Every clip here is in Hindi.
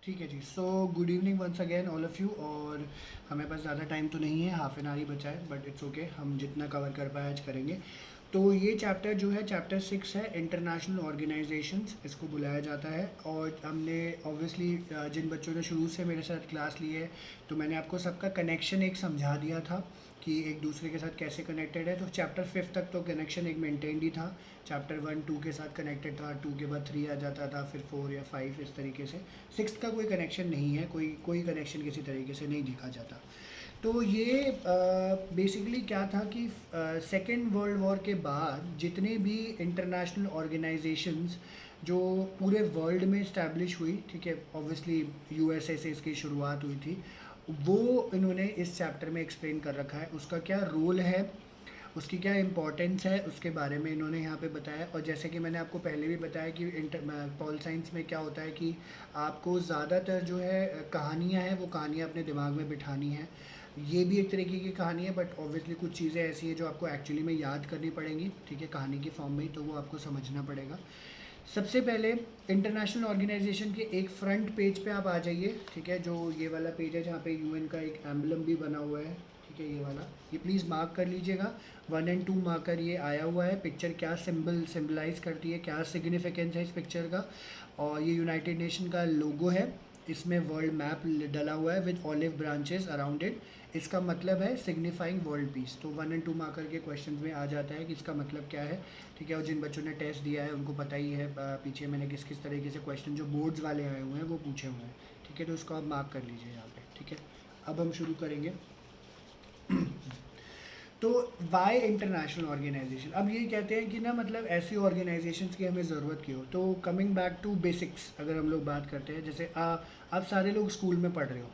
ठीक है जी। So good evening once again all of you. और हमें पास ज़्यादा टाइम तो नहीं है, हाफ एन आवर ही बचा है, बट इट्स ओके, हम जितना कवर कर पाए आज करेंगे। तो ये चैप्टर जो है चैप्टर 6 है, इंटरनेशनल ऑर्गेनाइजेशंस इसको बुलाया जाता है। और हमने ऑब्वियसली जिन बच्चों ने शुरू से मेरे साथ क्लास ली है, तो मैंने आपको सबका कनेक्शन एक समझा दिया था कि एक दूसरे के साथ कैसे कनेक्टेड है। तो चैप्टर 5 तक तो कनेक्शन एक मेंटेन्ड ही था। चैप्टर 1 2 के साथ कनेक्टेड था, 2 के बाद 3 आ जाता था, फिर 4 या 5 इस तरीके से। 6 का कोई कनेक्शन नहीं है, कोई कनेक्शन किसी तरीके से नहीं दिखा जाता। तो ये बेसिकली क्या था कि सेकेंड वर्ल्ड वॉर के बाद जितने भी इंटरनेशनल ऑर्गेनाइजेशंस जो पूरे वर्ल्ड में इस्टेब्लिश हुई, ठीक है, ऑब्वियसली यूएसए से इसकी शुरुआत हुई थी, वो इन्होंने इस चैप्टर में एक्सप्लेन कर रखा है। उसका क्या रोल है, उसकी क्या इम्पोर्टेंस है, उसके बारे में इन्होंने यहाँ पे बताया। और जैसे कि मैंने आपको पहले भी बताया कि पॉल साइंस में क्या होता है कि आपको ज़्यादातर जो है कहानियाँ हैं, वो कहानियाँ अपने दिमाग में बिठानी है। ये भी एक तरीके की कहानी है, बट ऑब्वियसली कुछ चीज़ें ऐसी हैं जो आपको एक्चुअली में याद करनी पड़ेंगी, ठीक है, कहानी की फॉर्म में ही, तो वो आपको समझना पड़ेगा। सबसे पहले इंटरनेशनल ऑर्गेनाइजेशन के एक फ्रंट पेज पे आप आ जाइए, ठीक है, जो ये वाला पेज है जहाँ पे यूएन का एक एम्बलम भी बना हुआ है, ठीक है, ये वाला, ये प्लीज़ मार्क कर लीजिएगा। 1 और 2 मार्कर ये आया हुआ है। पिक्चर क्या सिंबलाइज करती है, क्या सिग्निफिकेंस है इस पिक्चर का। और ये यूनाइटेड नेशन का लोगो है, इसमें वर्ल्ड मैप डला हुआ है with olive branches around it. इसका मतलब है सिग्निफाइंग वर्ल्ड पीस। तो 1 और 2 मार्कर के क्वेश्चन में आ जाता है कि इसका मतलब क्या है, ठीक है। और जिन बच्चों ने टेस्ट दिया है उनको पता ही है पीछे मैंने किस किस तरीके से क्वेश्चन जो बोर्ड्स वाले आए हुए हैं वो पूछे हुए हैं, ठीक है। तो इसको आप मार्क कर लीजिए यहाँ पे, ठीक है। अब हम शुरू करेंगे। तो वाई इंटरनेशनल ऑर्गेनाइजेशन, अब ये कहते हैं कि ना मतलब ऐसी ऑर्गेनाइजेशंस की हमें ज़रूरत क्यों। तो कमिंग बैक टू बेसिक्स अगर हम लोग बात करते हैं, जैसे आप सारे लोग स्कूल में पढ़ रहे हो,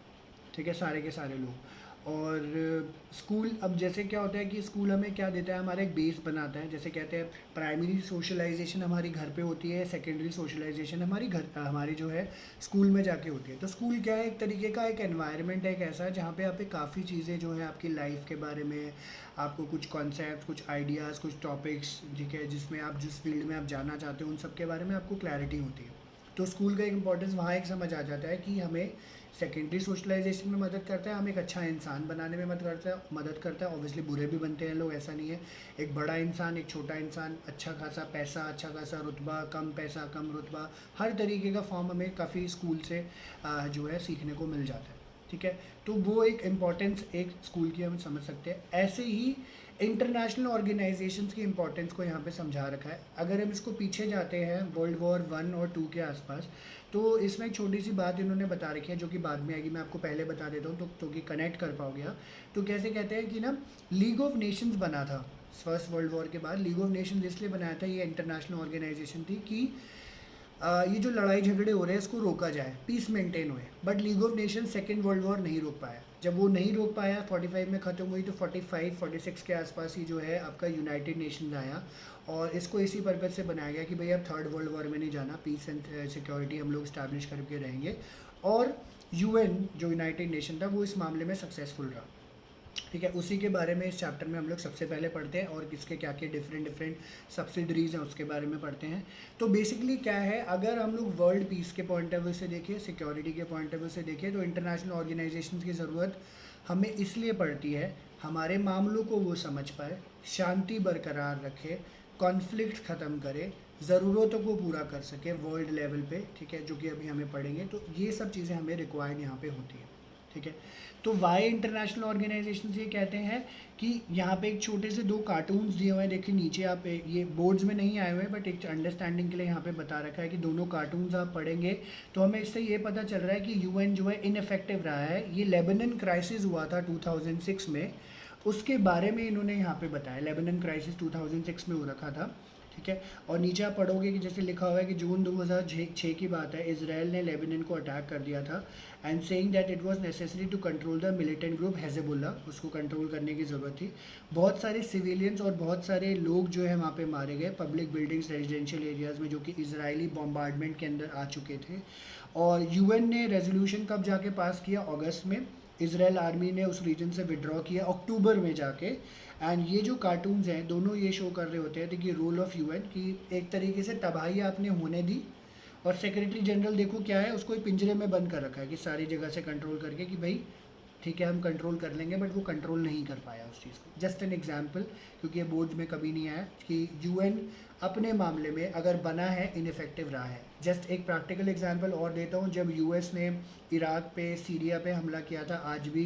ठीक है, सारे के सारे लोग। और स्कूल, अब जैसे क्या होता है कि स्कूल हमें क्या देता है, हमारा एक बेस बनाता है। जैसे कहते हैं प्राइमरी सोशलाइजेशन हमारी घर पे होती है, सेकेंडरी सोशलाइजेशन हमारी जो है स्कूल में जाके होती है। तो स्कूल क्या है, एक तरीके का एक एनवायरनमेंट है, एक ऐसा जहाँ पे आप पे काफ़ी चीज़ें जो है आपकी लाइफ के बारे में, आपको कुछ कॉन्सेप्ट, कुछ आइडियाज़, कुछ टॉपिक्स, ठीक है, जिसमें आप जिस फील्ड में आप जाना चाहते हो उन सब के बारे में आपको क्लैरिटी होती है। तो स्कूल का एक इम्पोर्टेंस वहाँ एक समझ आ जाता है कि हमें सेकेंडरी सोशलाइजेशन में मदद करता है, हमें एक अच्छा इंसान बनाने में मदद करता है। ऑब्वियसली बुरे भी बनते हैं लोग, ऐसा नहीं है। एक बड़ा इंसान, एक छोटा इंसान, अच्छा खासा पैसा, अच्छा खासा रुतबा, कम पैसा, कम रुतबा, हर तरीके का फॉर्म हमें काफ़ी स्कूल से जो है सीखने को मिल जाता है, ठीक है। तो वो एक इम्पॉर्टेंस एक स्कूल की हम समझ सकते हैं। ऐसे ही इंटरनेशनल ऑर्गेनाइजेशंस की इंपॉर्टेंस को यहाँ पे समझा रखा है। अगर हम इसको पीछे जाते हैं वर्ल्ड वॉर 1 और 2 के आसपास, तो इसमें एक छोटी सी बात इन्होंने बता रखी है जो कि बाद में आएगी, मैं आपको पहले बता देता हूँ तो कि कनेक्ट कर पाओगे आप। तो कैसे कहते हैं कि ना, लीग ऑफ नेशंस बना था फर्स्ट वर्ल्ड वॉर के बाद। लीग ऑफ नेशंस इसलिए बनाया था, ये इंटरनेशनल ऑर्गेनाइजेशन थी कि ये जो लड़ाई झगड़े हो रहे हैं इसको रोका जाए, पीस मेंटेन हुए। But league of nation second world war नहीं रोक पाया। जब वो नहीं रोक पाया, 45 में ख़त्म हुई, तो 45-46 के आसपास ही जो है आपका यूनाइटेड नेशंस आया। और इसको इसी पर्पज़ से बनाया गया कि भाई अब थर्ड वर्ल्ड वॉर में नहीं जाना, पीस एंड सिक्योरिटी हम लोग इस्टेब्लिश करके रहेंगे। और यूएन जो यूनाइटेड नेशन था वो इस मामले में सक्सेसफुल रहा, ठीक है। उसी के बारे में इस चैप्टर में हम लोग सबसे पहले पढ़ते हैं, और किसके क्या क्या डिफरेंट डिफरेंट सब्सिडरीज हैं उसके बारे में पढ़ते हैं। तो बेसिकली क्या है, अगर हम लोग वर्ल्ड पीस के पॉइंट ऑफ व्यू से देखें, सिक्योरिटी के पॉइंट ऑफ व्यू से देखें, तो इंटरनेशनल ऑर्गेनाइजेशन की ज़रूरत हमें इसलिए पड़ती है, हमारे मामलों को वो समझ पाए, शांति बरकरार रखे, कॉन्फ्लिक्ट ख़त्म करे, ज़रूरतों को पूरा कर सके वर्ल्ड लेवल पे, ठीक है, जो कि अभी हमें पढ़ेंगे। तो ये सब चीज़ें हमें रिक्वायर्ड यहाँ पे होती है, ठीक है। तो वाई इंटरनेशनल ऑर्गेनाइजेशन ये कहते हैं कि यहाँ पे एक छोटे से 2 कार्टून्स दिए हुए हैं, देखिए नीचे आप, ये बोर्ड्स में नहीं आए हुए हैं, बट एक अंडरस्टैंडिंग के लिए यहाँ पे बता रखा है कि दोनों कार्टून्स आप पढ़ेंगे तो हमें इससे ये पता चल रहा है कि यूएन जो है इनफेक्टिव रहा है। ये लेबनन क्राइसिस हुआ था 2006 में, उसके बारे में इन्होंने यहाँ पे बताया। लेबनन क्राइसिस 2006 में हो रखा था, ठीक है। और नीचे आप पढ़ोगे कि जैसे लिखा हुआ है कि जून 2006 की बात है, इसराइल ने लेबनान को अटैक कर दिया था, and saying that it was necessary to control the militant group Hezbollah, उसको कंट्रोल करने की ज़रूरत थी। बहुत सारे सिविलियंस और बहुत सारे लोग जो है वहाँ पे मारे गए, पब्लिक बिल्डिंग्स, रेजिडेंशियल एरियाज़ में, जो कि इजरायली बॉम्बार्डमेंट के अंदर आ चुके थे। और यूएन ने रेजोल्यूशन कब जाके पास किया, अगस्त में। इसराइल आर्मी ने उस रीजन से विड्रॉ किया अक्टूबर में जाके। एंड ये जो कार्टून्स हैं दोनों ये शो कर रहे होते हैं कि रोल ऑफ यूएन, कि एक तरीके से तबाही आपने होने दी, और सेक्रेटरी जनरल देखो क्या है, उसको एक पिंजरे में बंद कर रखा है कि सारी जगह से कंट्रोल करके कि भाई ठीक है हम कंट्रोल कर लेंगे, बट वो कंट्रोल नहीं कर पाया उस चीज़ को। जस्ट एन एग्जाम्पल, क्योंकि ये बोर्ड्स में कभी नहीं आया कि यूएन अपने मामले में अगर बना है इनफेक्टिव रहा है। जस्ट एक प्रैक्टिकल एग्जांपल और देता हूँ, जब यूएस ने इराक पे सीरिया पे हमला किया था, आज भी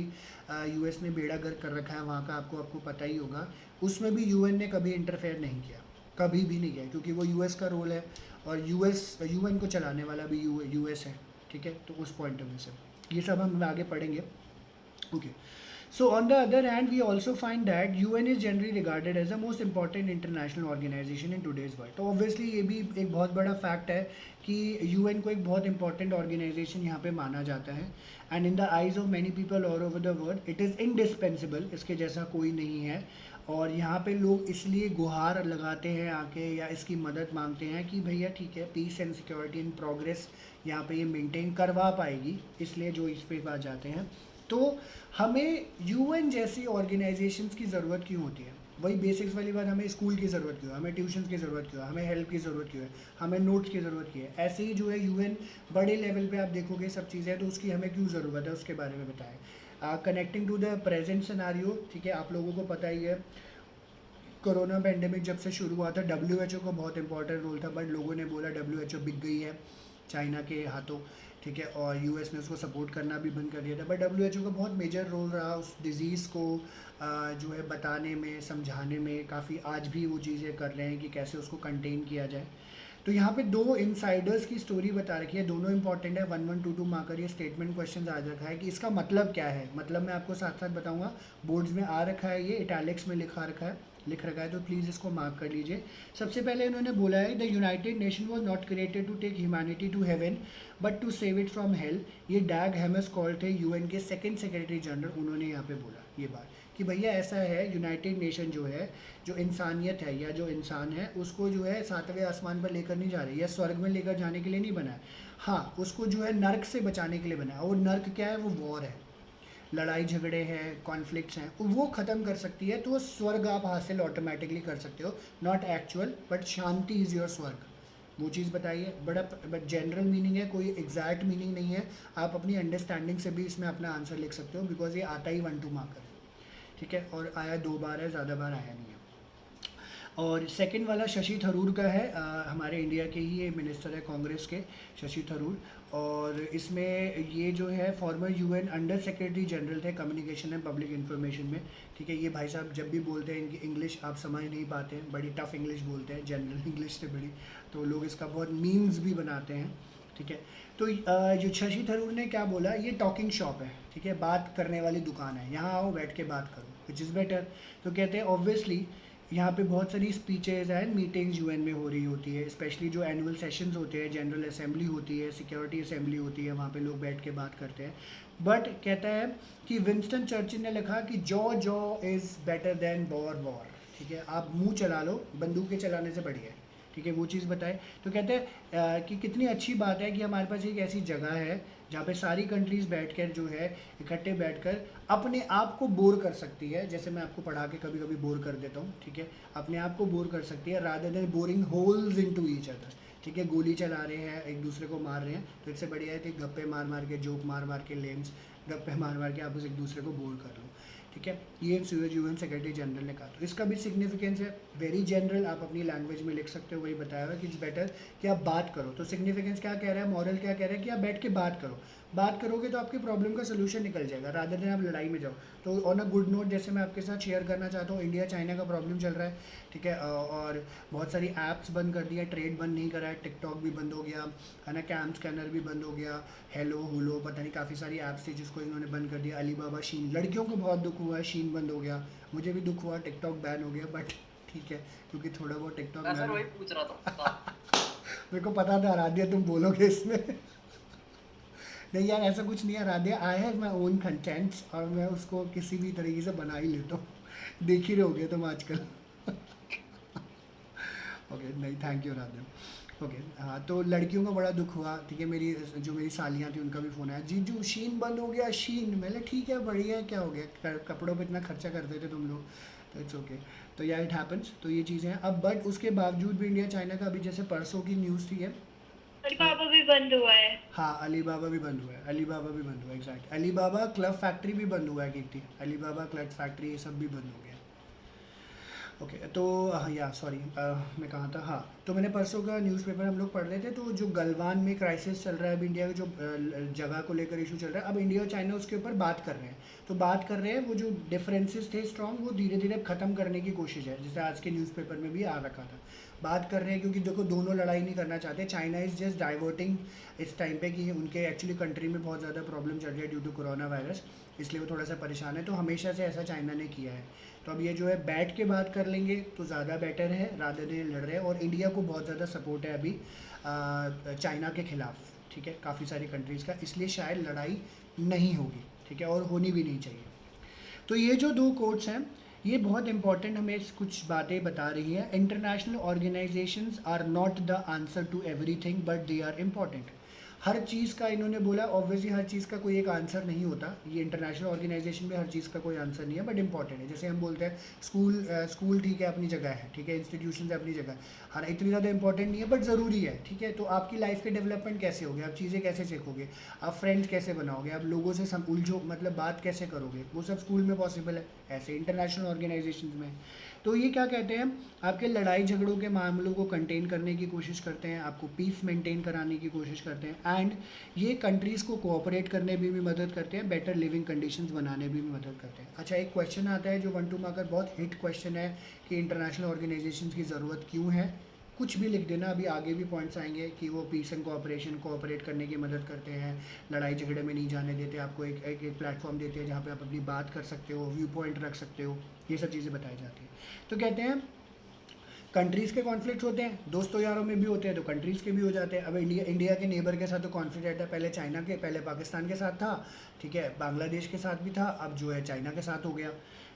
यूएस ने बेड़ा गर्क कर रखा है वहाँ का, आपको पता ही होगा। उसमें भी यूएन ने कभी इंटरफेयर नहीं किया, कभी भी नहीं किया, क्योंकि वो यूएस का रोल है और यूएन को चलाने वाला भी यूएस है। ठीक है, तो उस पॉइंट ऑफ व्यू से ये सब हम आगे पढ़ेंगे। Okay, so on the other hand, we also find that UN is generally regarded as the most important international organization in today's world. तो obviously ये भी एक बहुत बड़ा फैक्ट है कि UN को एक बहुत इंपॉर्टेंट ऑर्गेनाइजेशन यहाँ पे माना जाता है, and in the eyes of many people all over the world it is indispensable, इसके जैसा कोई नहीं है। और यहाँ पे लोग इसलिए गुहार लगाते हैं आके या इसकी मदद मांगते हैं कि भैया ठीक है, peace and security and progress यहाँ पे ये मेंटेन करवा पाएगी, इसलिए जो इस पे आ जाते हैं। तो हमें यूएन जैसी ऑर्गेनाइजेशंस की ज़रूरत क्यों होती है? वही बेसिक्स वाली बात, हमें स्कूल की ज़रूरत क्यों है, हमें ट्यूशन्स की ज़रूरत क्यों है, हमें हेल्प की ज़रूरत क्यों है, हमें नोट्स की ज़रूरत क्यों है? ऐसे ही जो है यूएन बड़े लेवल पे आप देखोगे सब चीज़ें, तो उसकी हमें क्यों ज़रूरत है उसके बारे में बताएं। Connecting to the present scenario, ठीक है, आप लोगों को पता ही है कोरोना पेंडेमिक जब से शुरू हुआ था, डब्ल्यू का बहुत इंपॉर्टेंट रोल था, बट लोगों ने बोला डब्ल्यू बिक गई है चाइना के हाथों, ठीक है, और यूएस ने उसको सपोर्ट करना भी बंद कर दिया था। बट डब्ल्यू का बहुत मेजर रोल रहा उस डिज़ीज़ को जो है बताने में, समझाने में, काफ़ी आज भी वो चीज़ें कर रहे हैं कि कैसे उसको कंटेन किया जाए। तो यहाँ पे दो इनसाइडर्स की स्टोरी बता रखी है, दोनों इंपॉर्टेंट है। 1122 मार्कर ये स्टेटमेंट क्वेश्चन आ रखा है कि इसका मतलब क्या है, मतलब मैं आपको साथ साथ बताऊंगा, बोर्ड्स में आ रखा है, ये इटैलिक्स में लिख रखा है, तो प्लीज़ इसको मार्क कर लीजिए। सबसे पहले इन्होंने बोला है the United Nation was not created to take humanity to heaven but to save it from hell. ये डैग हैमर्सकॉल्ड थे यूएन के सेकंड सेक्रेटरी जनरल, उन्होंने यहाँ पे बोला ये बात कि भैया ऐसा है, यूनाइटेड नेशन जो है, जो इंसानियत है या जो इंसान है, उसको जो है सातवें आसमान पर लेकर नहीं जा रही या स्वर्ग में लेकर जाने के लिए नहीं बना है। हाँ, उसको जो है नर्क से बचाने के लिए बना है। और नर्क क्या है? वो वॉर है, लड़ाई झगड़े हैं, कॉन्फ्लिक्ट्स हैं, वो ख़त्म कर सकती है। तो वो स्वर्ग आप हासिल ऑटोमेटिकली कर सकते हो, not actual but Shanti is your स्वर्ग। वो चीज़ बताइए, बट जनरल मीनिंग है, कोई एग्जैक्ट मीनिंग नहीं है। आप अपनी अंडरस्टैंडिंग से भी इसमें अपना आंसर लिख सकते हो, बिकॉज ये आता ही 1-2 मार्कर है, ठीक है, और आया 2 बार है, ज़्यादा बार आया नहीं है। और सेकंड वाला शशि थरूर का है, हमारे इंडिया के ही ये मिनिस्टर है कांग्रेस के, शशि थरूर। और इसमें ये जो है farmer UN under secretary general थे कम्युनिकेशन एंड पब्लिक इन्फॉर्मेशन में, ठीक है। ये भाई साहब जब भी बोलते हैं, इनकी इंग्लिश आप समझ नहीं पाते हैं, बड़ी टफ इंग्लिश बोलते हैं, जनरल इंग्लिश से बड़ी, तो लोग इसका बहुत मीम्स भी बनाते हैं, ठीक है। तो जो शशि थरूर ने क्या बोला, ये टॉकिंग शॉप है, ठीक है, बात करने वाली दुकान है, यहाँ आओ बैठ के बात करो, विच इज़ बेटर। तो कहते हैं ऑब्वियसली यहाँ पे बहुत सारी स्पीचेज एंड मीटिंग्स यूएन में हो रही होती है, स्पेशली जो एनुअल सेशंस होते हैं, जनरल असेंबली होती है, सिक्योरिटी असेंबली होती है, वहाँ पे लोग बैठ के बात करते हैं। बट कहता है कि विंस्टन चर्चिल ने लिखा कि jaw is better than war, ठीक है, आप मुंह चला लो, बंदूकें चलाने से बढ़िया है, ठीक है, वो चीज़ बताए। तो कहते हैं कि कितनी अच्छी बात है कि हमारे पास एक ऐसी जगह है जहाँ पे सारी कंट्रीज़ बैठकर जो है इकट्ठे बैठकर अपने आप को बोर कर सकती है, जैसे मैं आपको पढ़ा के कभी कभी बोर कर देता हूँ, ठीक है, अपने आप को बोर कर सकती है, rather than boring holes into each other, ठीक है। गोली चला रहे हैं, एक दूसरे को मार रहे हैं, तो इससे बढ़िया है कि गप्पे मार मार के, जोक मार मार के, लेम्स गप्पे मार मार के आप उस एक दूसरे को बोर कर लो, ठीक है। ये यूएन सेक्रेटरी जनरल ने कहा, तो इसका भी सिग्निफिकेंस है, वेरी जनरल, आप अपनी लैंग्वेज में लिख सकते हो, वही बताया हुआ कि इट्स बेटर कि आप बात करो। तो सिग्निफिकेंस क्या कह रहा है, मॉरल क्या कह रहा है कि आप बैठ के बात करो, बात करोगे तो आपकी प्रॉब्लम का सोल्यूशन निकल जाएगा, रादर देन आप लड़ाई में जाओ। तो ऑन अ गुड नोट, जैसे मैं आपके साथ शेयर करना चाहता हूँ, इंडिया चाइना का प्रॉब्लम चल रहा है, ठीक है, और बहुत सारी ऐप्स बंद कर दिया, ट्रेड बंद नहीं करा है, टिकटॉक भी बंद हो गया है ना, कैम स्कैनर भी बंद हो गया, हेलो हुलो, पता नहीं काफ़ी सारी ऐप्स थी जिसको इन्होंने बंद कर दिया, अलीबाबा, शीन, लड़कियों को बहुत दुख हुआ है, शीन बंद हो गया, मुझे भी दुख हुआ, टिकटॉक बैन हो गया, बट ठीक है, क्योंकि थोड़ा बहुत टिकटॉक मैं सर वही पूछ रहा था। मेरे को पता था आराध्या तुम बोलोगे इसमें नहीं यार, ऐसा कुछ नहीं है Aaradhya, I have my own contents और मैं उसको किसी भी तरीके से बना ही लेता हूँ, देख ही रहोगे तुम आजकल ओके, नहीं, थैंक यू आराध्या। ओके, हाँ, तो लड़कियों को बड़ा दुख हुआ, ठीक है, जो मेरी सालियाँ थी उनका भी फ़ोन आया, जीजू शीन बंद हो गया, शीन, मैंने ठीक है, बढ़िया है, क्या हो गया, कपड़ों पे इतना खर्चा करते थे तुम लोग, तो इट्स ओके। तो या इट हैपन्स, तो ये चीज़ें हैं अब, बट उसके बावजूद भी इंडिया चाइना का अभी जैसे परसों की न्यूज़ थी है अलीबाबा भी बंद हुआ है। हाँ, अलीबाबा भी बंद हुआ है, अलीबाबा भी बंद हुआ है, एग्जैक्ट। अलीबाबा क्लब फैक्ट्री भी बंद हुआ है, कीर्ति। अलीबाबा क्लब फैक्ट्री ये सब भी बंद हो गया। ओके, तो हाँ, या सॉरी, मैं कहाँ था, हाँ। तो मैंने परसों का न्यूज़पेपर हम लोग पढ़ रहे थे, तो जो गलवान में क्राइसिस चल रहा है, अब इंडिया के जो जगह को लेकर इशू चल रहा है, अब इंडिया और चाइना उसके ऊपर बात कर रहे हैं। तो बात कर रहे हैं, वो जो डिफरेंसेस थे स्ट्रॉन्ग, वो धीरे धीरे ख़त्म करने की कोशिश है, जैसे आज के न्यूज़पेपर में भी आ रखा था। बात कर रहे हैं क्योंकि देखो, दोनों लड़ाई नहीं करना चाहते। चाइना इज़ जस्ट डाइवर्टिंग इस टाइम पे कि उनके एक्चुअली कंट्री में बहुत ज़्यादा प्रॉब्लम चल रही है ड्यू टू कोरोना वायरस, इसलिए वो थोड़ा सा परेशान है। तो हमेशा से ऐसा चाइना ने किया है। तो अब ये जो है बैठ के बात कर लेंगे तो ज़्यादा बेटर है, रादर देन लड़ रहे हैं। और इंडिया को बहुत ज़्यादा सपोर्ट है अभी चाइना के खिलाफ, ठीक है, काफ़ी सारी कंट्रीज़ का, इसलिए शायद लड़ाई नहीं होगी, ठीक है, और होनी भी नहीं चाहिए। तो ये जो दो कोट्स हैं, ये बहुत इंपॉर्टेंट हमें कुछ बातें बता रही है। International organisations are not the answer to everything but they are important. हर चीज़ का इन्होंने बोला, ऑब्वियसली हर चीज़ का कोई एक आंसर नहीं होता। ये इंटरनेशनल ऑर्गेनाइजेशन में हर चीज़ का कोई आंसर नहीं है, बट इंपॉर्टेंट है। जैसे हम बोलते हैं स्कूल ठीक है, अपनी जगह है, ठीक है, इंस्टीट्यूशन अपनी जगह, हर इतनी ज़्यादा इंपॉर्टेंट नहीं है बट ज़रूरी है, ठीक है। तो आपकी लाइफ के डेवलपमेंट कैसे होगे, आप चीज़ें कैसे सीखोगे, आप फ्रेंड्स कैसे बनाओगे, आप लोगों से उलझो, मतलब बात कैसे करोगे, वो सब स्कूल में पॉसिबल है, ऐसे इंटरनेशनल ऑर्गेनाइजेशन में। तो ये क्या कहते हैं, आपके लड़ाई झगड़ों के मामलों को कंटेन करने की कोशिश करते हैं, आपको पीस मेंटेन कराने की कोशिश करते हैं, एंड ये कंट्रीज़ को कोऑपरेट करने में भी मदद करते हैं, बेटर लिविंग कंडीशंस बनाने में भी मदद करते हैं। अच्छा, एक क्वेश्चन आता है जो 1 2 मार्कर बहुत हिट क्वेश्चन है कि इंटरनेशनल ऑर्गेनाइजेशन की ज़रूरत क्यों है। कुछ भी लिख देना, अभी आगे भी पॉइंट्स आएंगे कि वो पीस एंड कोऑपरेट करने की मदद करते हैं, लड़ाई झगड़े में नहीं जाने देते, आपको एक प्लेटफॉर्म देते हैं जहाँ पे आप अपनी बात कर सकते हो, व्यू पॉइंट रख सकते हो, ये सब चीज़ें बताई जाती हैं। तो कहते हैं कंट्रीज़ के कॉन्फ्लिक्ट होते हैं, दोस्तों यारों में भी होते हैं, तो कंट्रीज़ के भी हो जाते हैं। अब इंडिया के नेबर के साथ तो कॉन्फ्लिक्ट रहता है, पहले चाइना के, पहले पाकिस्तान के साथ था, ठीक है, बांग्लादेश के साथ भी था, अब जो है चाइना के साथ हो गया,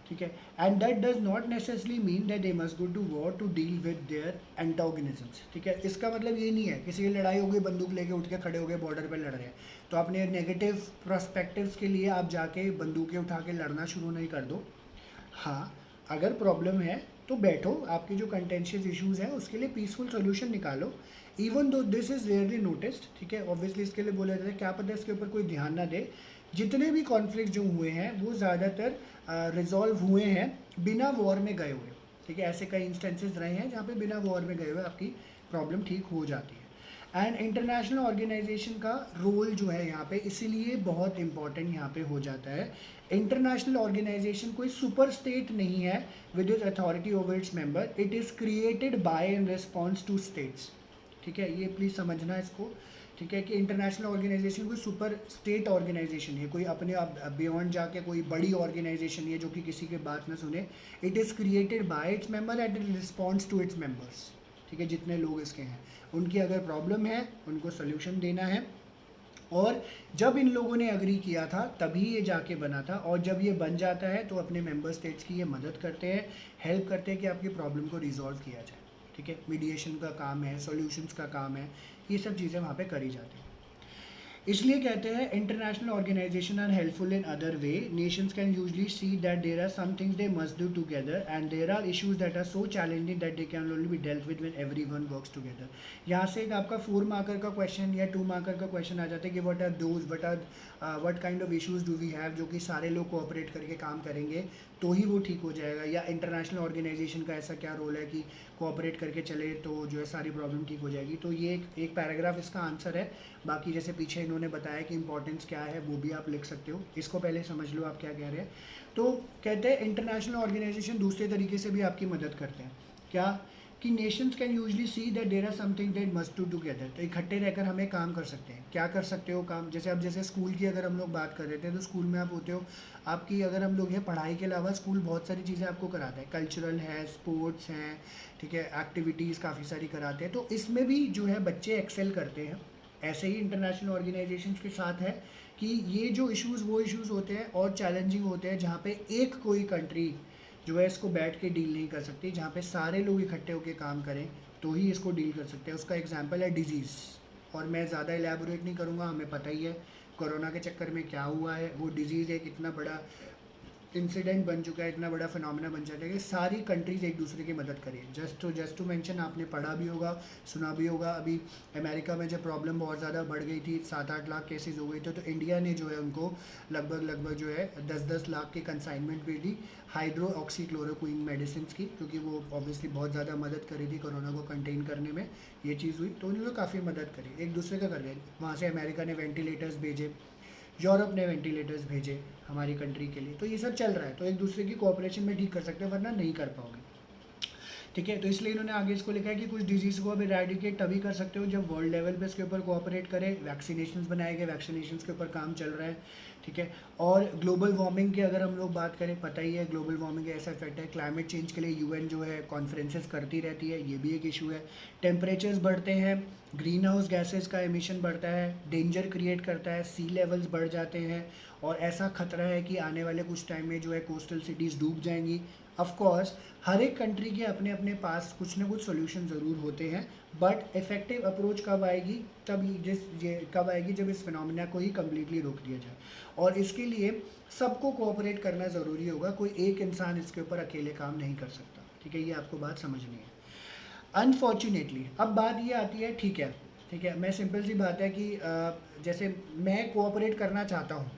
ठीक है। And that does not necessarily mean that they must go to war to deal with their antagonisms, ठीक है। इसका मतलब ये नहीं है किसी की लड़ाई हो गई, बंदूक लेके उठ के खड़े हो गए, बॉर्डर पे लड़ रहे हैं, तो अपने नेगेटिव प्रोस्पेक्टिव्स के लिए आप जाके बंदूकें उठा के लड़ना शुरू नहीं कर दो। हाँ, अगर प्रॉब्लम है तो बैठो, आपके जो कंटेंशियस इश्यूज़ हैं उसके लिए पीसफुल सोल्यूशन निकालो, even though this is rarely noticed, ठीक है। ऑब्वियसली इसके लिए बोला जाता है, क्या पता इसके ऊपर कोई ध्यान ना दे। जितने भी कॉन्फ्लिक्ट जो हुए हैं वो ज़्यादातर रिजॉल्व हुए हैं बिना वॉर में गए हुए, ठीक है। ऐसे कई इंस्टेंसेस रहे हैं जहाँ पे बिना वॉर में गए हुए आपकी प्रॉब्लम ठीक हो जाती है। एंड इंटरनेशनल ऑर्गेनाइजेशन का रोल जो है यहाँ पे इसीलिए बहुत इंपॉर्टेंट यहाँ पे हो जाता है। इंटरनेशनल ऑर्गेनाइजेशन कोई सुपर स्टेट नहीं है with is authority over its member, it is created by in response to states, ठीक है। ये प्लीज़ समझना इसको, ठीक है, कि इंटरनेशनल ऑर्गेनाइजेशन कोई सुपर स्टेट ऑर्गेनाइजेशन है, कोई अपने आप बियॉन्ड जाके कोई बड़ी ऑर्गेनाइजेशन है जो कि किसी के बात न सुने। It is created by its member and it response to its members, ठीक है। जितने लोग इसके हैं उनकी अगर प्रॉब्लम है उनको सोल्यूशन देना है, और जब इन लोगों ने अग्री किया था तभी ये जाके बना था, और जब ये बन जाता है तो अपने मेंबर स्टेट्स की ये मदद करते हैं, हेल्प करते हैं कि आपकी प्रॉब्लम को रिजॉल्व किया जाए, ठीक है। मीडिएशन का काम है, सॉल्यूशंस का काम है, ये सब चीज़ें वहाँ पे करी जाती हैं। इसलिए कहते हैं international organisation are helpful in other way, nations can usually see that there are some things they must do together and there are issues that are so challenging that they can only be dealt with when everyone works together. यहाँ से एक आपका 4 मार्कर का क्वेश्चन या 2 मार्कर का क्वेश्चन आ जाता है कि what kind of issues do we have, जो कि सारे लोग कोऑपरेट करके काम करेंगे तो ही वो ठीक हो जाएगा, या इंटरनेशनल ऑर्गेनाइजेशन का ऐसा क्या रोल है कि कोऑपरेट करके चले तो जो है सारी प्रॉब्लम ठीक हो जाएगी। तो ये एक पैराग्राफ इसका आंसर है। बाकी जैसे पीछे इन्होंने बताया कि इंपॉर्टेंस क्या है वो भी आप लिख सकते हो, इसको पहले समझ लो आप क्या कह रहे हैं। तो कहते हैं इंटरनेशनल ऑर्गेनाइजेशन दूसरे तरीके से भी आपकी मदद करते हैं, क्या कि nations can usually see that there are something that must do together, तो इकट्ठे रहकर हमें काम कर सकते हैं। क्या कर सकते हो काम, जैसे अब जैसे स्कूल की अगर हम लोग बात कर रहे थे तो स्कूल में आप होते हो, आपकी अगर हम लोग हैं पढ़ाई के अलावा स्कूल बहुत सारी चीज़ें आपको कराता है, कल्चरल है, स्पोर्ट्स हैं, ठीक है, एक्टिविटीज़ काफ़ी सारी कराते हैं, तो इसमें भी जो है बच्चे एक्सेल करते हैं। ऐसे ही इंटरनेशनल ऑर्गेनाइजेशंस के साथ है कि ये जो इश्यूज़ वो इश्यूज़ होते हैं और चैलेंजिंग होते हैं जहाँ पे एक कोई कंट्री जो है इसको बैठ के डील नहीं कर सकती, जहाँ पे सारे लोग इकट्ठे होकर काम करें तो ही इसको डील कर सकते हैं। उसका एग्जांपल है डिजीज़, और मैं ज़्यादा एलैबोरेट नहीं करूँगा, हमें पता ही है कोरोना के चक्कर में क्या हुआ है। वो डिजीज़ एक इतना बड़ा इंसिडेंट बन चुका है, इतना बड़ा फिनोमेना बन जाता है कि सारी कंट्रीज़ एक दूसरे की मदद करें। जस्ट टू मेंशन, आपने पढ़ा भी होगा, सुना भी होगा, अभी अमेरिका में जब प्रॉब्लम बहुत ज़्यादा बढ़ गई थी, 7-8 लाख केसेस हो गए थे, तो इंडिया ने जो है उनको लगभग जो है 10-10 लाख की कंसाइनमेंट भी दी हाइड्रो ऑक्सी क्लोरोक्विन मेडिसिन की, क्योंकि वो ऑब्वियसली बहुत ज़्यादा मदद करी थी कोरोना को कंटेन करने में। ये चीज़ हुई तो उन्होंने काफ़ी मदद करी, एक दूसरे का कर रहे हैं। वहाँ से अमेरिका ने वेंटिलेटर्स भेजे, यूरोप ने वेंटिलेटर्स भेजे हमारी कंट्री के लिए। तो ये सब चल रहा है, तो एक दूसरे की कोऑपरेशन में ठीक कर सकते हो, वरना नहीं कर पाओगे। ठीक है, तो इसलिए इन्होंने आगे इसको लिखा है कि कुछ डिजीज़ को अब इरेडिकेट तभी कर सकते हो जब वर्ल्ड लेवल पे इसके ऊपर कोऑपरेट करें। वैक्सीनेशंस बनाए गए, वैक्सीनेशंस के ऊपर काम चल रहा है। ठीक है, और ग्लोबल वार्मिंग की अगर हम लोग बात करें, पता ही है ग्लोबल वार्मिंग का ऐसा इफेक्ट है। क्लाइमेट चेंज के लिए यूएन जो है कॉन्फ्रेंसेस करती रहती है, ये भी एक इशू है। टेम्परेचर्स बढ़ते हैं, ग्रीन हाउस गैसेज का एमिशन बढ़ता है, डेंजर क्रिएट करता है, सी लेवल्स बढ़ जाते हैं, और ऐसा खतरा है कि आने वाले कुछ टाइम में जो है कोस्टल सिटीज़ डूब जाएंगी। ऑफ कोर्स हर एक कंट्री के अपने अपने पास कुछ ना कुछ सोल्यूशन ज़रूर होते हैं, बट इफ़ेक्टिव अप्रोच कब आएगी, तब कब आएगी जब इस फिनोमिना को ही कम्प्लीटली रोक दिया जाए। और इसके लिए सबको कोऑपरेट करना ज़रूरी होगा, कोई एक इंसान इसके ऊपर अकेले काम नहीं कर सकता। ठीक है, ये आपको बात समझनी है। अनफॉर्चुनेटली अब बात ये आती है, ठीक है, मैं सिंपल सी बात है कि जैसे मैं कोऑपरेट करना चाहता हूँ,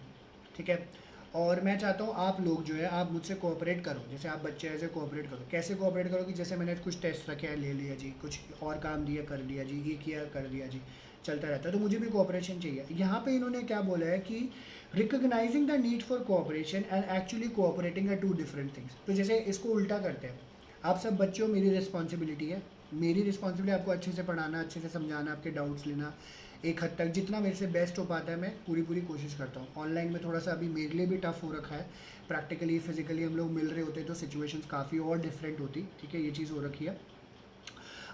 ठीक है, और मैं चाहता हूँ आप लोग जो है आप मुझसे कोऑपरेट करो, जैसे आप बच्चे ऐसे कोऑपरेट करो। कैसे कोऑपरेट करो कि जैसे मैंने कुछ टेस्ट रखे हैं, ले लिया जी, कुछ और काम दिया कर दिया जी, ये किया कर दिया जी, चलता रहता है, तो मुझे भी कोऑपरेशन चाहिए। यहाँ पे इन्होंने क्या बोला है कि recognising the need for cooperation and actually cooperating are two different things. तो जैसे इसको उल्टा करते हैं, आप सब बच्चों, मेरी रिस्पॉन्सिबिलिटी है, मेरी रिस्पॉन्सिबिलिटी आपको अच्छे से पढ़ाना, अच्छे से समझाना, आपके डाउट्स लेना, एक हद तक जितना मेरे से बेस्ट हो पाता है मैं पूरी कोशिश करता हूँ। ऑनलाइन में थोड़ा सा अभी मेरे लिए भी टफ हो रखा है, प्रैक्टिकली फिजिकली हम लोग मिल रहे होते तो सिचुएशंस काफ़ी और डिफरेंट होती। ठीक है, ये चीज़ हो रखी है।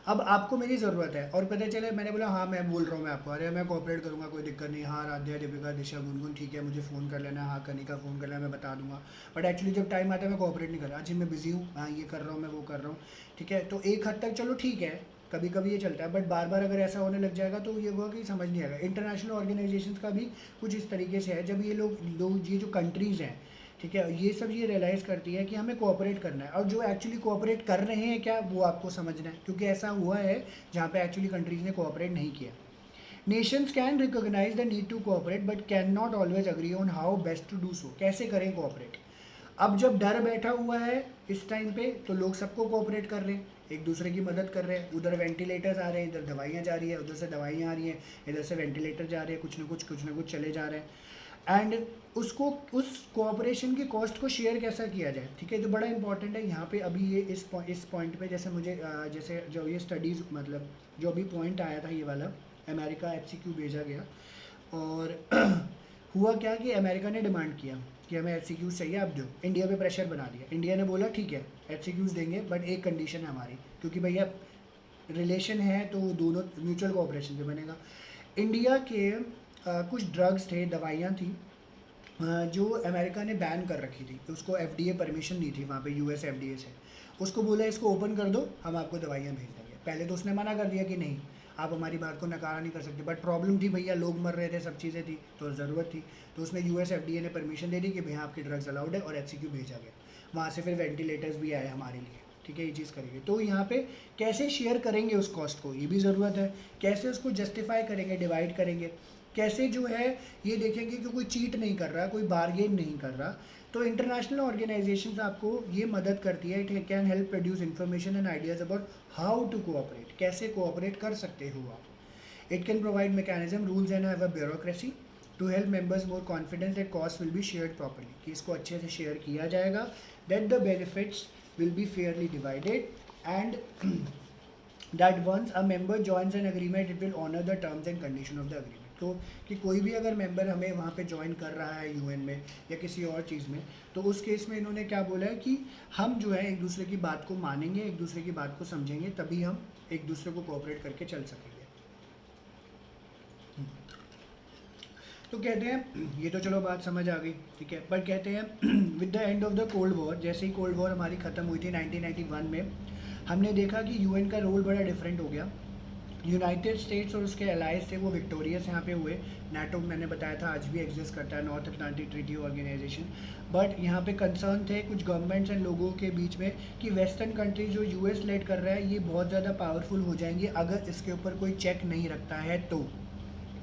अब आपको मेरी ज़रूरत है और पता चले मैंने बोला हाँ मैं बोल रहा हूँ मैं आपको, अरे मैं कोऑपरेट करूँगा, कोई दिक्कत नहीं, हाँ राध्या, दीपिका, दिशा, गुनगुन, ठीक है मुझे फ़ोन कर लेना, हाँ कनिका फ़ोन कर लेना, मैं बता दूंगा। बट एक्चुअली जब टाइम आता है मैं कोऑपरेट नहीं कर रहा, जी मैं बिज़ी हूँ, हाँ ये कर रहा हूँ, मैं वो कर रहा हूँ। ठीक है, तो एक हद तक चलो ठीक है, कभी कभी ये चलता है, बट बार बार अगर ऐसा होने लग जाएगा तो ये होगा कि समझ नहीं आएगा। इंटरनेशनल ऑर्गेनाइजेशंस का भी कुछ इस तरीके से है, जब ये लोग ये जो कंट्रीज़ हैं, ठीक है, ये सब ये रियलाइज़ करती है कि हमें कोऑपरेट करना है, और जो एक्चुअली कोऑपरेट कर रहे हैं क्या वो आपको समझना है, क्योंकि ऐसा हुआ है जहाँ पे एक्चुअली कंट्रीज़ ने कोऑपरेट नहीं किया। Nations can recognise the need to cooperate but can not always agree on how best to do so. कैसे करें कोऑपरेट? अब जब डर बैठा हुआ है इस टाइम पे, तो लोग सबको कोऑपरेट कर रहे हैं, एक दूसरे की मदद कर रहे हैं। उधर वेंटिलेटर्स आ रहे हैं, इधर दवाइयाँ जा रही है, उधर से दवाइयाँ आ रही हैं, इधर से वेंटिलेटर जा रहे हैं, कुछ ना कुछ चले जा रहे हैं। एंड उसको उस कोऑपरेशन की कॉस्ट को शेयर कैसा किया जाए, ठीक है, तो बड़ा इंपॉर्टेंट है यहाँ पे। अभी ये इस पॉइंट पे जैसे मुझे जैसे जो ये स्टडीज़ मतलब जो अभी पॉइंट आया था ये वाला, अमेरिका HCQ भेजा गया, और हुआ क्या कि अमेरिका ने डिमांड किया कि हमें HCQs चाहिए, आप दो। इंडिया पे प्रेशर बना दिया, इंडिया ने बोला ठीक है HCQs देंगे, बट एक कंडीशन है हमारी, क्योंकि भैया रिलेशन है तो दोनों म्यूचुअल कोऑपरेशन से बनेगा। इंडिया के कुछ ड्रग्स थे, दवाइयाँ थी, जो अमेरिका ने बैन कर रखी थी, उसको FDA परमिशन नहीं थी वहाँ पे, US FDA से। उसको बोला इसको ओपन कर दो, हम आपको दवाइयाँ भेज देंगे। पहले तो उसने मना कर दिया कि नहीं, आप हमारी बात को नकारा नहीं कर सकते, बट प्रॉब्लम थी भैया, लोग मर रहे थे, सब चीज़ें थी, तो ज़रूरत थी, तो उसने US FDA ने परमिशन दे दी कि भैया आपकी ड्रग्स अलाउड है, और HCQ भेजा गया। वहाँ से फिर वेंटिलेटर्स भी आए हमारे लिए। ठीक है, ये चीज़ करेंगे, तो यहाँ पे कैसे शेयर करेंगे उस कॉस्ट को, ये भी ज़रूरत है। कैसे उसको जस्टिफाई करेंगे, डिवाइड करेंगे, कैसे जो है ये देखेंगे कि कोई चीट नहीं कर रहा, कोई बार्गेन नहीं कर रहा। तो इंटरनेशनल ऑर्गेनाइजेशंस आपको ये मदद करती है, it can help produce information and ideas about how to cooperate, कैसे कोऑपरेट कर सकते हो आप। It can provide mechanism, rules and have a bureaucracy to help members more confidence that cost will be shared properly, कि इसको अच्छे से शेयर किया जाएगा, that the benefits will be fairly divided, and that once a member joins an agreement it will honor the terms and condition of the agreement। तो कि कोई भी अगर मेंबर हमें वहाँ पे ज्वाइन कर रहा है UN में या किसी और चीज़ में, तो उस केस में इन्होंने क्या बोला है कि हम जो है एक दूसरे की बात को मानेंगे, एक दूसरे की बात को समझेंगे, तभी हम एक दूसरे को कोऑपरेट करके चल सकेंगे। तो कहते हैं, ये तो चलो बात समझ आ गई, ठीक है, पर कहते हैं with the end of the cold war, जैसे ही कोल्ड वॉर हमारी ख़त्म हुई थी 1991 में, हमने देखा कि UN का रोल बड़ा डिफरेंट हो गया। यूनाइटेड स्टेट्स और उसके अलाइज थे वो विक्टोरियस यहाँ पे हुए। नाटो मैंने बताया था आज भी एग्जिस्ट करता है, North Atlantic Treaty Organisation. But यहाँ पे कंसर्न थे कुछ गवर्नमेंट्स एंड लोगों के बीच में कि वेस्टर्न कंट्री जो यूएस लेड कर रहा है ये बहुत ज़्यादा पावरफुल हो जाएंगे अगर इसके ऊपर कोई चेक नहीं रखता है तो,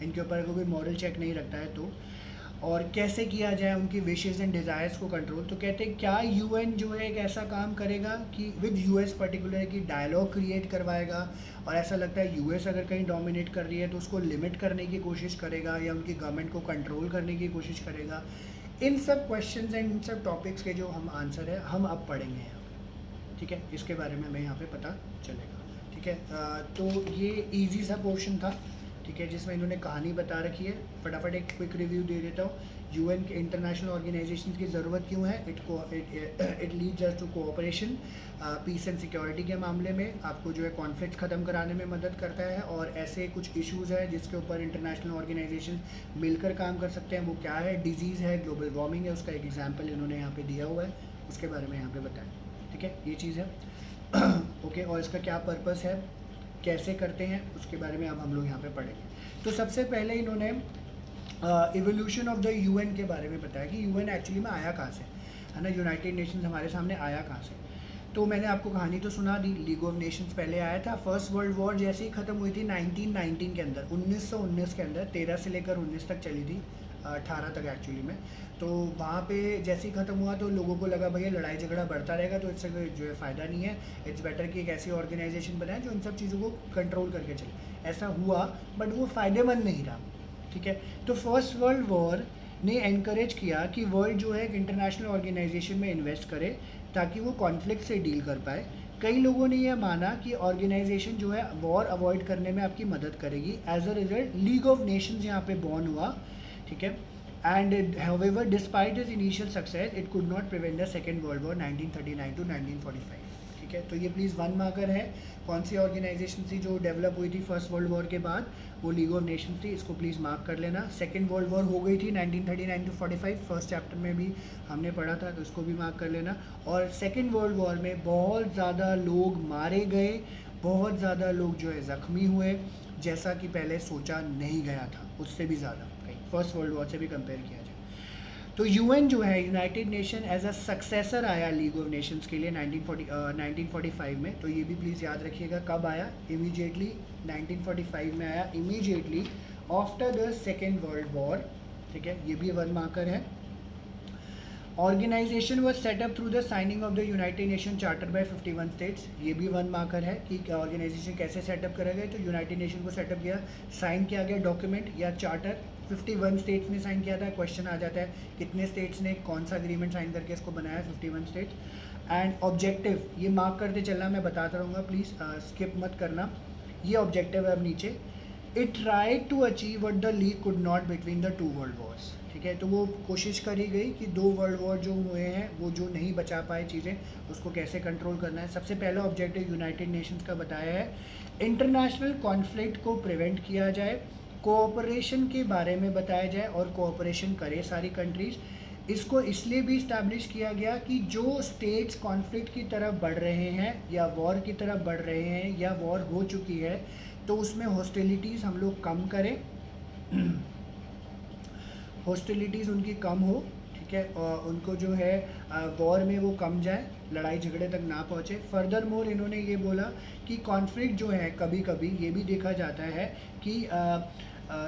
इनके ऊपर अगर कोई मॉरल चेक नहीं रखता है तो, और कैसे किया जाए उनकी विशेज़ एंड डिज़ायर्स को कंट्रोल। तो कहते हैं क्या यूएन जो है एक ऐसा काम करेगा कि विद यूएस पर्टिकुलर की डायलॉग क्रिएट करवाएगा, और ऐसा लगता है यूएस अगर कहीं डोमिनेट कर रही है तो उसको लिमिट करने की कोशिश करेगा या उनकी गवर्नमेंट को कंट्रोल करने की कोशिश करेगा। इन सब क्वेश्चंस एंड इन सब टॉपिक्स के जो हम आंसर है हम अब पढ़ेंगे यहाँ पे, ठीक है। इसके बारे में हमें यहाँ पे पता चलेगा, ठीक है। तो ये ईजी सा पोर्शन था, ठीक है, जिसमें इन्होंने कहानी बता रखी है। फटाफट एक क्विक रिव्यू दे देता हूँ। यूएन के इंटरनेशनल ऑर्गेनाइजेशन की ज़रूरत क्यों है? It leads us to cooperation, peace and security के मामले में आपको जो है कॉन्फ्लिक्ट ख़त्म कराने में मदद करता है। और ऐसे कुछ इश्यूज़ हैं जिसके ऊपर इंटरनेशनल ऑर्गेनाइजेशन मिलकर काम कर सकते हैं। वो क्या है? डिजीज़ है, ग्लोबल वार्मिंग है, उसका एक एग्जाम्पल इन्होंने यहाँ पे दिया हुआ है, उसके बारे में यहाँ पे बताया, ठीक है। ये चीज़ है ओके। और इसका क्या पर्पस है, कैसे करते हैं, उसके बारे में अब हम लोग यहाँ पे पढ़ेंगे। तो सबसे पहले इन्होंने इवोल्यूशन ऑफ द यूएन के बारे में बताया कि यूएन एक्चुअली में आया कहाँ से, है ना। यूनाइटेड नेशंस हमारे सामने आया कहाँ से। तो मैंने आपको कहानी तो सुना दी, लीग ऑफ नेशंस पहले आया था। फर्स्ट वर्ल्ड वॉर जैसे ही ख़त्म हुई थी 1919 के अंदर, 1919 के अंदर, 13 से लेकर 19 तक चली थी, 18 तक एक्चुअली में। तो वहाँ पे जैसे ही ख़त्म हुआ तो लोगों को लगा भैया लड़ाई झगड़ा बढ़ता रहेगा तो इससे जो है फ़ायदा नहीं है, इट्स बेटर कि एक ऐसी ऑर्गेनाइजेशन बनाए जो इन सब चीज़ों को कंट्रोल करके चले। ऐसा हुआ बट वो फ़ायदेमंद नहीं रहा, ठीक है। तो फर्स्ट वर्ल्ड वॉर ने एनकरेज किया कि वर्ल्ड जो है एक इंटरनेशनल ऑर्गेनाइजेशन में इन्वेस्ट करे ताकि वो कॉन्फ्लिक्ट से डील कर पाए। कई लोगों ने यह माना कि ऑर्गेनाइजेशन जो है वॉर अवॉइड करने में आपकी मदद करेगी। As a result League of Nations यहाँ पे बॉर्न हुआ, ठीक है। And however despite is initial success it could not prevent the second world war 1939 to 1945, ठीक है। तो ये प्लीज़ 1 मार्कर है। कौन सी ऑर्गेनाइजेशन थी जो डेवलप हुई थी फर्स्ट वर्ल्ड वॉर के बाद? वो लीग ऑफ नेशंस थी, इसको प्लीज़ मार्क कर लेना। सेकेंड वर्ल्ड वॉर हो गई थी 1939 टू 45, फर्स्ट चैप्टर में भी हमने पढ़ा था, तो इसको भी मार्क कर लेना। और सेकेंड वर्ल्ड वॉर में बहुत ज़्यादा लोग मारे गए, बहुत ज़्यादा लोग जो है ज़ख्मी हुए, जैसा कि पहले सोचा नहीं गया था, उससे भी ज़्यादा कहीं फर्स्ट वर्ल्ड वॉर से भी कंपेयर किया जाए। तो यूएन जो है United Nation as a successor आया लीग ऑफ नेशंस के लिए 1945 में। तो ये भी प्लीज़ याद रखिएगा कब आया, इमीडिएटली 1945 में आया, immediately after the second world war, ठीक है। ये भी 1 मार्कर है। Organisation was set up through the signing of the United Nation charter by 51 states, ये भी 1 मार्कर है कि ऑर्गेनाइजेशन कैसे सेटअप करा गया। तो यूनाइटेड नेशन को सेटअप किया, साइन किया गया डॉक्यूमेंट या चार्टर, 51 स्टेट्स ने साइन किया था। क्वेश्चन आ जाता है कितने स्टेट्स ने कौन सा एग्रीमेंट साइन करके इसको बनाया, 51 स्टेट्स। एंड ऑब्जेक्टिव ये मार्क करते चलना, मैं बताता रहूँगा, प्लीज़ स्किप मत करना। ये ऑब्जेक्टिव है अब नीचे, it try to achieve what the League could not between the 2 world wars, ठीक है। तो वो कोशिश करी गई कि 2 वर्ल्ड वॉर जो हुए हैं वो जो नहीं बचा पाए चीज़ें, उसको कैसे कंट्रोल करना है। सबसे पहला ऑब्जेक्टिव यूनाइटेड नेशंस का बताया है, इंटरनेशनल कॉन्फ्लिक्ट को प्रिवेंट किया जाए, कोऑपरेशन के बारे में बताया जाए और कोऑपरेशन करे सारी कंट्रीज़। इसको इसलिए भी इस्टेब्लिश किया गया कि जो स्टेट्स कॉन्फ्लिक्ट की तरफ बढ़ रहे हैं या वॉर की तरफ बढ़ रहे हैं या वॉर हो चुकी है तो उसमें हॉस्टिलिटीज़ हम लोग कम करें, हॉस्टिलिटीज़ उनकी कम हो, ठीक है, और उनको जो है वॉर में वो कम जाए, लड़ाई झगड़े तक ना पहुँचे। फर्दर मोर इन्होंने ये बोला कि कॉन्फ्लिक्ट जो है कभी कभी ये भी देखा जाता है कि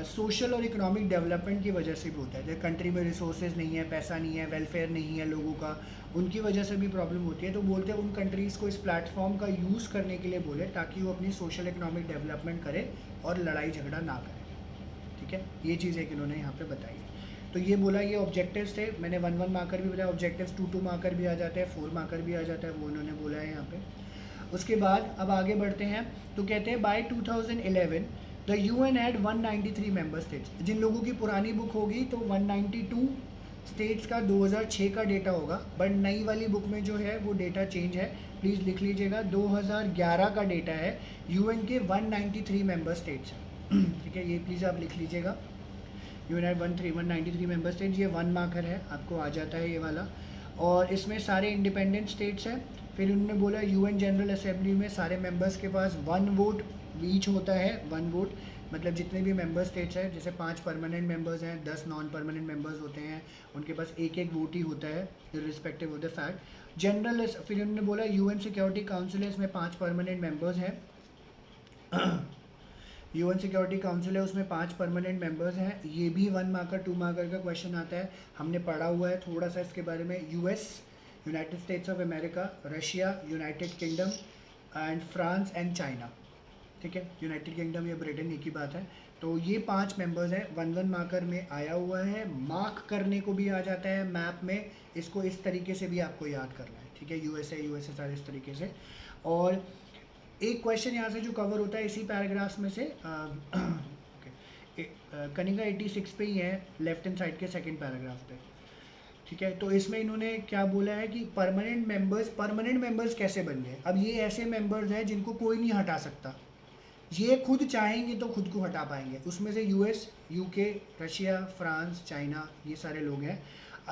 सोशल और इकोनॉमिक डेवलपमेंट की वजह से भी होता है। जैसे कंट्री में रिसोर्सेज नहीं है, पैसा नहीं है, वेलफेयर नहीं है लोगों का, उनकी वजह से भी प्रॉब्लम होती है। तो बोलते हैं उन कंट्रीज़ को इस प्लेटफॉर्म का यूज़ करने के लिए बोले ताकि वो अपनी सोशल इकोनॉमिक डेवलपमेंट करे और लड़ाई झगड़ा ना करे, ठीक है। ये चीज़ एक इन्होंने यहाँ पे बताई। तो ये बोला, ये ऑब्जेक्टिव्स थे। मैंने 1 मार्कर भी बताया, ऑब्जेक्टिव्स 2 मार्कर भी आ जाते हैं, 4 मार्कर भी आ जाता है, वो इन्होंने बोला है यहाँ पे। उसके बाद अब आगे बढ़ते हैं तो कहते हैं by 2011 the UN had 193 member states. जिन लोगों की पुरानी बुक होगी तो 192 स्टेट्स का 2006 का डेटा होगा, बट नई वाली बुक में जो है वो डेटा चेंज है, प्लीज़ लिख लीजिएगा। 2011 का डेटा है, यूएन के 193 मेंबर स्टेट्स हैं, ठीक है। ये प्लीज़ आप लिख लीजिएगा, यूएन हैड 193 मेंबर स्टेट्स। ये 1 मार्कर है, आपको आ जाता है ये वाला। और इसमें सारे इंडिपेंडेंट स्टेट्स हैं। फिर उन्होंने बोला यूएन जनरल असेंबली में सारे मेंबर्स के पास 1 वोट ईच होता है 1 वोट, मतलब जितने भी मेंबर स्टेट्स हैं, जैसे 5 परमानेंट मेंबर्स हैं, 10 नॉन परमानेंट मेंबर्स होते हैं, उनके पास एक एक वोट ही होता है respective of the fact. General, फिर उन्होंने बोला यूएन सिक्योरिटी काउंसिल है, इसमें 5 परमानेंट मेंबर्स हैं। यूएन सिक्योरिटी काउंसिल है, उसमें 5 परमानेंट मेंबर्स हैं। ये भी 1 मार्कर 2 मार्कर का क्वेश्चन आता है, हमने पढ़ा हुआ है थोड़ा सा इसके बारे में। US, United states of America, Russia, United kingdom and France and China. ठीक है, यूनाइटेड किंगडम या ब्रिटेन एक ही बात है। तो ये 5 मेंबर्स हैं, 1 मार्कर में आया हुआ है। मार्क करने को भी आ जाता है मैप में, इसको इस तरीके से भी आपको याद करना है। ठीक है, यूएसएसआर इस तरीके से। और एक क्वेश्चन यहाँ से जो कवर होता है इसी पैराग्राफ्स में से, कनिका 86 पे ही है, लेफ्ट हैंड साइड के सेकंड पैराग्राफ पे। ठीक है, तो इसमें इन्होंने क्या बोला है कि परमानेंट मेंबर्स कैसे बन गए। अब ये ऐसे मेंबर्स हैं जिनको कोई नहीं हटा सकता, ये खुद चाहेंगे तो खुद को हटा पाएंगे। उसमें से US, UK, Russia, France, China, ये सारे लोग हैं।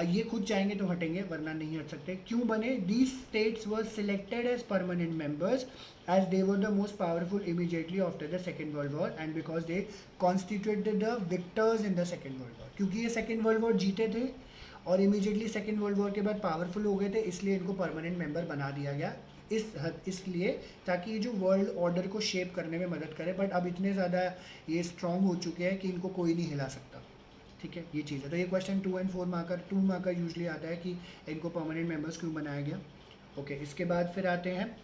ये खुद चाहेंगे तो हटेंगे, वरना नहीं हट सकते। क्यों बने? These states were selected as permanent members as they were the most powerful immediately after the Second World War and because they constituted the victors in the Second World War। क्योंकि ये सेकेंड वर्ल्ड वॉर जीते थे और इमीडिएटली सेकेंड वर्ल्ड वॉर के बाद पावरफुल हो गए थे, इसलिए इनको परमानेंट मेंबर बना दिया गया। इसलिए ताकि ये जो वर्ल्ड ऑर्डर को शेप करने में मदद करे। बट अब इतने ज़्यादा ये स्ट्रॉन्ग हो चुके हैं कि इनको कोई नहीं हिला सकता। ठीक है, ये चीज़ है। तो ये क्वेश्चन 2 और 4 मार्कर, 2 मार्कर यूजली आता है कि इनको परमानेंट मेंबर्स क्यों बनाया गया। ओके, इसके बाद फिर आते हैं,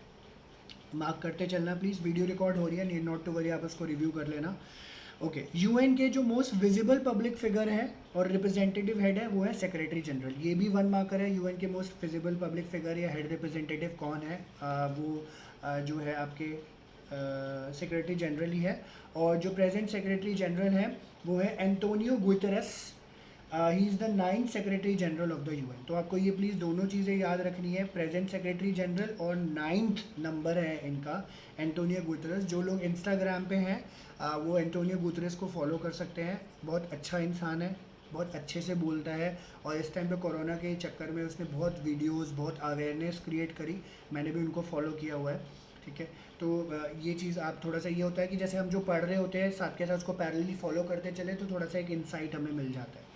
मार्क करते चलना प्लीज़, वीडियो रिकॉर्ड हो रही है, नीड नॉट टू वरी, आप उसको रिव्यू कर लेना। ओके, यूएन के जो मोस्ट विजिबल पब्लिक फिगर है और रिप्रेजेंटेटिव हेड है वो है सेक्रेटरी जनरल। ये भी 1 मार्कर है। यूएन के मोस्ट विजिबल पब्लिक फिगर या हेड रिप्रेजेंटेटिव कौन है? वो जो है आपके सेक्रेटरी जनरल ही है। और जो प्रेजेंट सेक्रेटरी जनरल है वो है Antonio Guterres. He is the 9th secretary general of the UN. तो आपको ये प्लीज़ दोनों चीज़ें याद रखनी है, प्रेजेंट सेक्रेटरी जनरल और 9th नंबर है इनका एंटोनियो गुतेरेस। जो लोग इंस्टाग्राम पे हैं वो एंटोनियो गुतेरेस को फॉलो कर सकते हैं। बहुत अच्छा इंसान है, बहुत अच्छे से बोलता है और इस टाइम पे कोरोना के चक्कर में उसने बहुत वीडियोस, बहुत अवेयरनेस क्रिएट करी। मैंने भी उनको फॉलो किया हुआ है। ठीक है, तो ये चीज़ आप थोड़ा सा, ये होता है कि जैसे हम जो पढ़ रहे होते हैं साथ के साथ उसको पैरेलली फॉलो करते चले तो थोड़ा सा एक इंसाइट हमें मिल जाता है।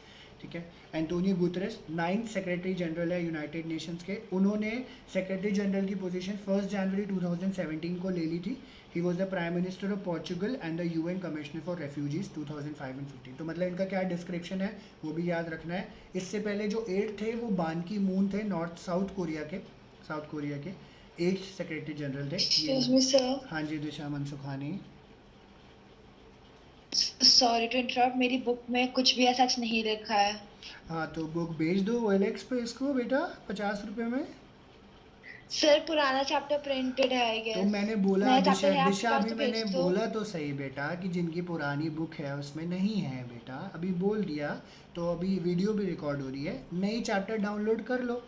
ठीक है, Antonio Guterres 9th secretary general है यूनाइटेड नेशंस के। उन्होंने सेक्रेटरी जनरल की पोजीशन 1 जनवरी 2017 को ले ली थी। He was the prime minister of Portugal and the UN commissioner for refugees 2005 and 15। तो मतलब इनका क्या डिस्क्रिप्शन है वो भी याद रखना है। इससे पहले जो 8 थे वो बान की मून थे, साउथ कोरिया के 8th सेक्रेटरी जनरल थे। Excuse me, sir. हाँ जी, दिशा मनसुखानी। Sorry to interrupt, मेरी बुक में कुछ भी ऐसा नहीं लिखा है। हाँ, तो बुक भेज दो OLX पे इसको बेटा, 50 रुपये में। सर पुराना चैप्टर प्रिंटेड है आई गेस। तो मैंने बोला नया दिशा, chapter है आपके दिशा पास अभी तो मैंने भेज दो। बोला तो सही बेटा कि जिनकी पुरानी बुक है उसमें नहीं है बेटा, अभी बोल दिया। तो अभी वीडियो भी रिकॉर्ड हो रही है, नई चैप्टर डाउनलोड कर लो।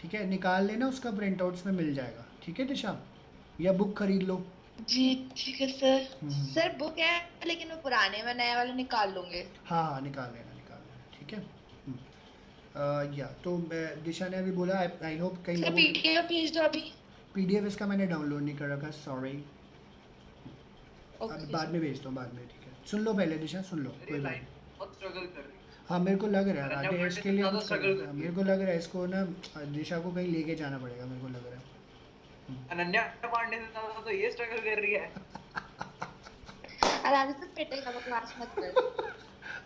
ठीक है, निकाल लेना, उसका प्रिंट आउट्स में मिल जाएगा। ठीक है दिशा, या बुक खरीद लो। जी ठीक है सर। सर बुक है लेकिन वो पुराने में नए वाले निकाल लूंगे। हाँ हाँ, निकाल लेना। ठीक है। या तो दिशा ने अभी बोला, आई होप कई सर लोगों पीडीएफ भेज दो अभी। PDF इसका मैंने डाउनलोड नहीं कर रखा, सॉरी। अब ओके बाद में भेजता हूँ, बाद में। ठीक है, सुन लो पहले दिशा, सुन लो, कोई बात नहीं। बहुत स्ट्रगल कर रही है। हाँ, मेरे को लग रहा है अनन्या आगे इसके पांडे लिए ज्यादा कुछ struggle करना है। करती है। मेरे को लग रहा है इसको ना दिशा को कहीं लेके जाना पड़ेगा, मेरे को लग रहा है। अनन्या पांडे से ज्यादा तो ये स्ट्रगल कर रही है। आराम से पिटेगा, बकवास मत कर।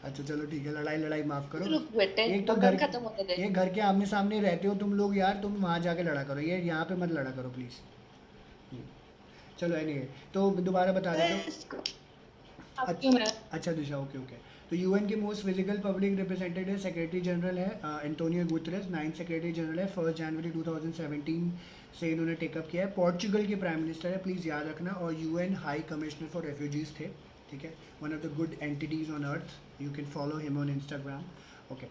अच्छा चलो ठीक है, लड़ाई माफ करो। रुक बेटे, एक तो बकवास खत्म होने दे। ये घर के आमने सामने रहते हो तुम लोग यार, तुम वहाँ जाके लड़ा करो, ये यहाँ पे मत लड़ा करो प्लीज़। चलो एनीवे, तो दोबारा बता देता हूँ। अच्छा दिशा, ओके। तो यूएन के most visible public representative secretary general है Antonio Guterres, 9th secretary general है। 1 जनवरी 2017 से इन्होंने टेकअप किया है। पोर्चुगल के प्राइम मिनिस्टर है, प्लीज़ याद रखना। और UN high commissioner for refugees थे। ठीक है, one of the good entities on earth, you can follow him on Instagram. Okay,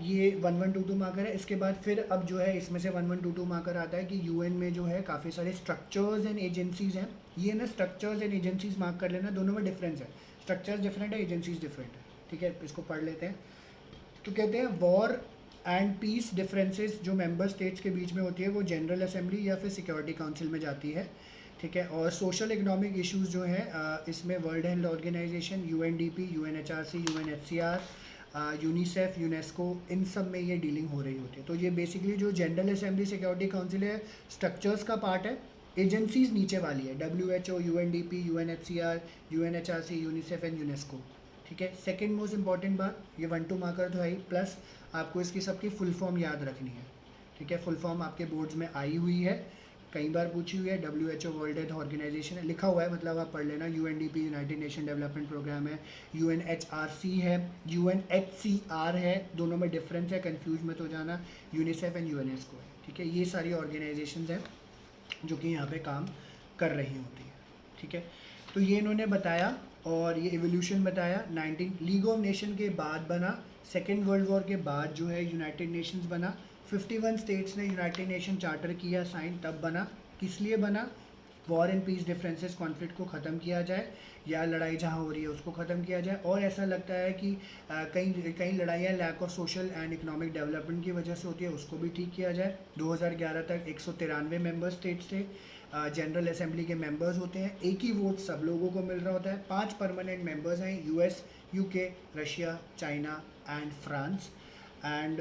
ये 1122 मार्कर है। इसके बाद फिर अब जो है इसमें से 1122 मार्कर आता है कि यूएन में जो है काफ़ी सारे स्ट्रक्चर्स एंड एजेंसीज़ हैं। ये ना स्ट्रक्चर्स एंड एजेंसीज़ मार्क कर लेना, दोनों में डिफरेंस है। स्ट्रक्चर्स डिफरेंट है, एजेंसीज डिफरेंट है। ठीक है, इसको पढ़ लेते हैं। तो कहते हैं वॉर एंड पीस डिफरेंसेस जो मेंबर स्टेट्स के बीच में होती है वो जनरल असेंबली या फिर सिक्योरिटी काउंसिल में जाती है। ठीक है। और सोशल इकोनॉमिक इश्यूज जो हैं इसमें world health organisation, UNDP, UNHRC, UNHCR, UNICEF, UNESCO, इन सब में ये डीलिंग हो रही होती है। तो ये बेसिकली जो जनरल असेंबली सिक्योरिटी काउंसिल है स्ट्रक्चर्स का पार्ट है, एजेंसीज नीचे वाली है WHO, UNDP, UNHCR, UNHRC, UNICEF and UNESCO. ठीक है। सेकंड मोस्ट इंपॉर्टेंट बात, ये 1 2 मार्कर तो है ही, प्लस आपको इसकी सबकी फुल फॉर्म याद रखनी है। ठीक है। फुल फॉर्म आपके बोर्ड्स में आई हुई है, कई बार पूछी हुई है। WHO वर्ल्ड हेल्थ ऑर्गेनाइजेशन है, लिखा हुआ है, मतलब आप पढ़ लेना। UNDP United Nation development programme है, UNHRC है, UNHCR है, दोनों में डिफरेंस है, कंफ्यूज मत हो जाना। यूनिसेफ एंड यूनेस्को है। ठीक है। ये सारी ऑर्गेनाइजेशंस हैं जो कि यहाँ पे काम कर रही होती है। ठीक है। तो ये इन्होंने बताया और ये एवोल्यूशन बताया। 19 लीग ऑफ नेशन के बाद बना, सेकेंड वर्ल्ड वॉर के बाद जो है यूनाइटेड नेशंस बना। 51 स्टेट्स ने यूनाइटेड नेशन चार्टर किया साइन, तब बना। किस लिए बना? War and peace differences, conflict को ख़त्म किया जाए, या लड़ाई जहाँ हो रही है उसको ख़त्म किया जाए। और ऐसा लगता है कि कई लड़ाइयाँ lack of social and economic development की वजह से होती है, उसको भी ठीक किया जाए। 2011 तक 193 मेंबर स्टेट्स थे। जनरल असेंबली के मेंबर्स होते हैं, एक ही वोट सब लोगों को मिल रहा होता है। 5 परमानेंट मेंबर्स हैं, US, UK, Russia, China and France. And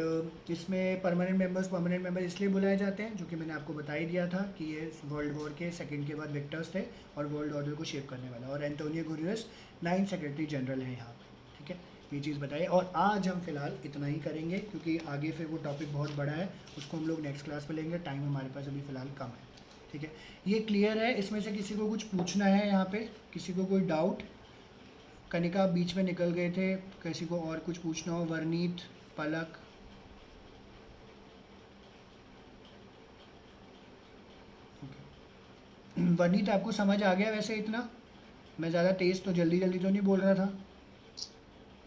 इसमें परमानेंट मेंबर इसलिए बुलाए जाते हैं, जो कि मैंने आपको बता ही दिया था कि ये वर्ल्ड वॉर के सेकंड के बाद विक्टर्स थे और वर्ल्ड ऑर्डर को शेप करने वाला। और एंटोनियो गुटेरेस 9 सेक्रेटरी जनरल हैं यहाँ पे। ठीक है। ये चीज़ बताइए। और आज हम फिलहाल इतना ही करेंगे, क्योंकि आगे फिर वो टॉपिक बहुत बड़ा है, उसको हम लोग नेक्स्ट क्लास में लेंगे। टाइम हमारे पास अभी फ़िलहाल कम है। ठीक है। ये क्लियर है? इसमें से किसी को कुछ पूछना है यहाँ पे? किसी को कोई डाउट? कनिका बीच में निकल गए थे, किसी को और कुछ पूछना हो? वर्नीत, पलक, वर्नीत आपको समझ आ गया वैसे इतना? मैं ज़्यादा तेज़ तो जल्दी तो नहीं बोल रहा था?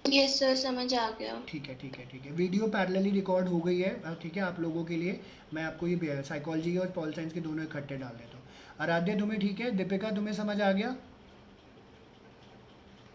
यस सर, समझ आ गया। ठीक है। वीडियो पैरेलली रिकॉर्ड हो गई है। ठीक है। आप लोगों के लिए मैं आपको ये साइकोलॉजी और पॉल साइंस के दोनों इकट्ठे डाल देता हूँ। आराध्या तुम्हें ठीक है? दीपिका तुम्हें समझ आ गया?